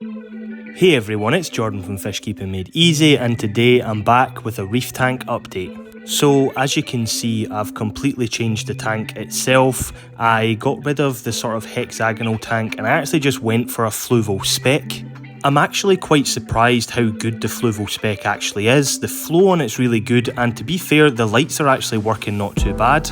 Hey everyone, it's Jordan from Fishkeeping Made Easy, and today I'm back with a reef tank update. So as you can see, I've completely changed the tank itself. I got rid of the sort of hexagonal tank and I actually just went for a Fluval Spec. I'm actually quite surprised how good the Fluval Spec actually is. The flow on it's really good, and to be fair, the lights are actually working not too bad.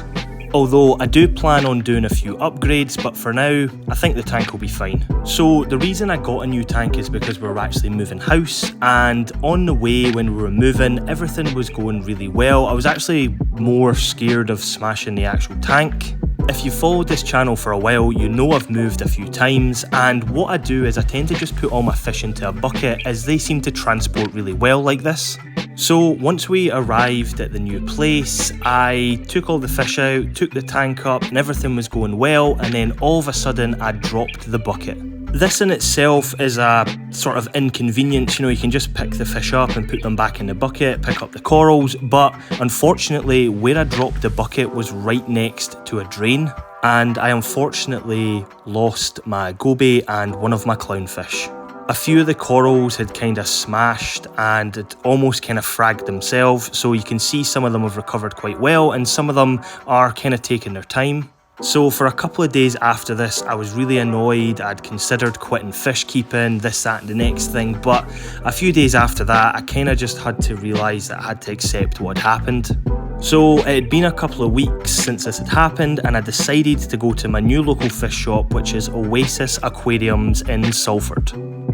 Although I do plan on doing a few upgrades, but for now, I think the tank will be fine. So the reason I got a new tank is because we were actually moving house, and on the way when we were moving, everything was going really well. I was actually more scared of smashing the actual tank. If you followed this channel for a while, you know I've moved a few times, and what I do is I tend to just put all my fish into a bucket as they seem to transport really well like this. So once we arrived at the new place, I took all the fish out, took the tank up, and everything was going well, and then all of a sudden I dropped the bucket. This in itself is a sort of inconvenience, you can just pick the fish up and put them back in the bucket, pick up the corals, but unfortunately where I dropped the bucket was right next to a drain, and I unfortunately lost my goby and one of my clownfish. A few of the corals had kind of smashed and had almost kind of fragged themselves, so you can see some of them have recovered quite well and some of them are kind of taking their time. So for a couple of days after this, I was really annoyed. I'd considered quitting fish keeping, this, that and the next thing, but a few days after that, I kind of just had to realise that I had to accept what had happened. So it had been a couple of weeks since this had happened, and I decided to go to my new local fish shop, which is Oasis Aquariums in Salford.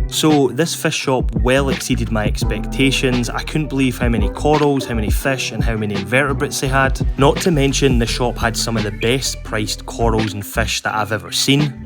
So this fish shop well exceeded my expectations. I couldn't believe how many corals, how many fish and how many invertebrates they had. Not to mention the shop had some of the best priced corals and fish that I've ever seen.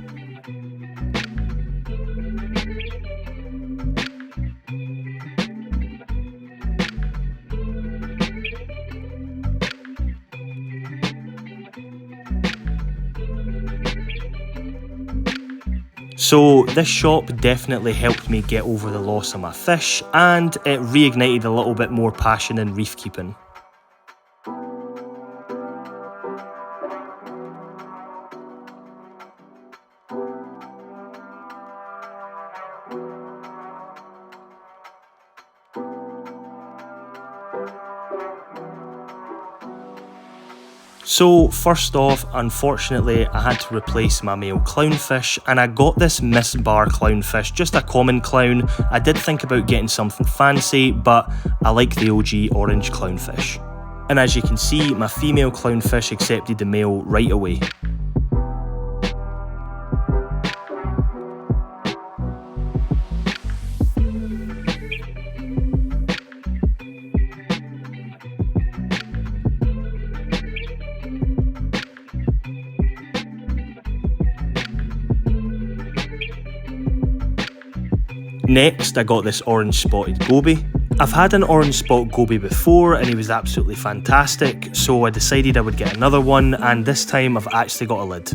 So this shop definitely helped me get over the loss of my fish, and it reignited a little bit more passion in reef keeping. So first off, unfortunately I had to replace my male clownfish, and I got this Miss Bar clownfish, just a common clown. I did think about getting something fancy, but I like the OG orange clownfish. And as you can see, my female clownfish accepted the male right away. Next, I got this orange spotted goby. I've had an orange spot goby before and he was absolutely fantastic, so I decided I would get another one, and this time I've actually got a lid.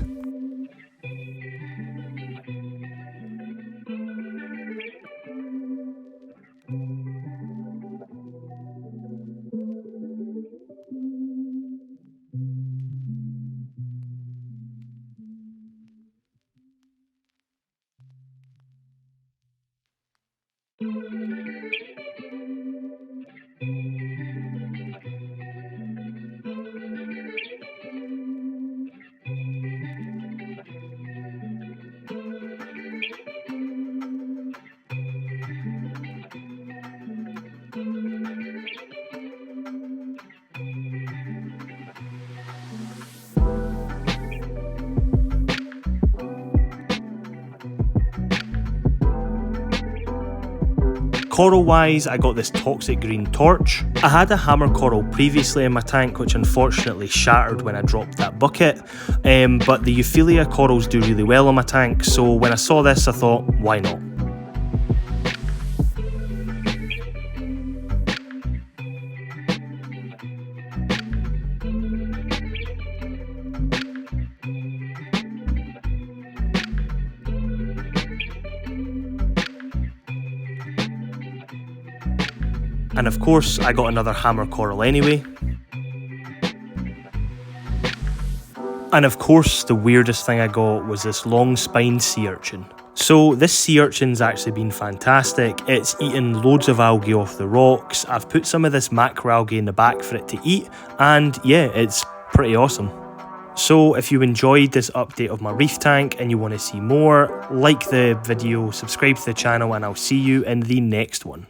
Coral wise, I got this toxic green torch. I had a hammer coral previously in my tank which unfortunately shattered when I dropped that bucket, but the Euphyllia corals do really well on my tank, so when I saw this I thought, why not? And of course, I got another hammer coral anyway. And of course, the weirdest thing I got was this long-spined sea urchin. So this sea urchin's actually been fantastic. It's eaten loads of algae off the rocks. I've put some of this macroalgae in the back for it to eat, and yeah, it's pretty awesome. So if you enjoyed this update of my reef tank and you want to see more, like the video, subscribe to the channel, and I'll see you in the next one.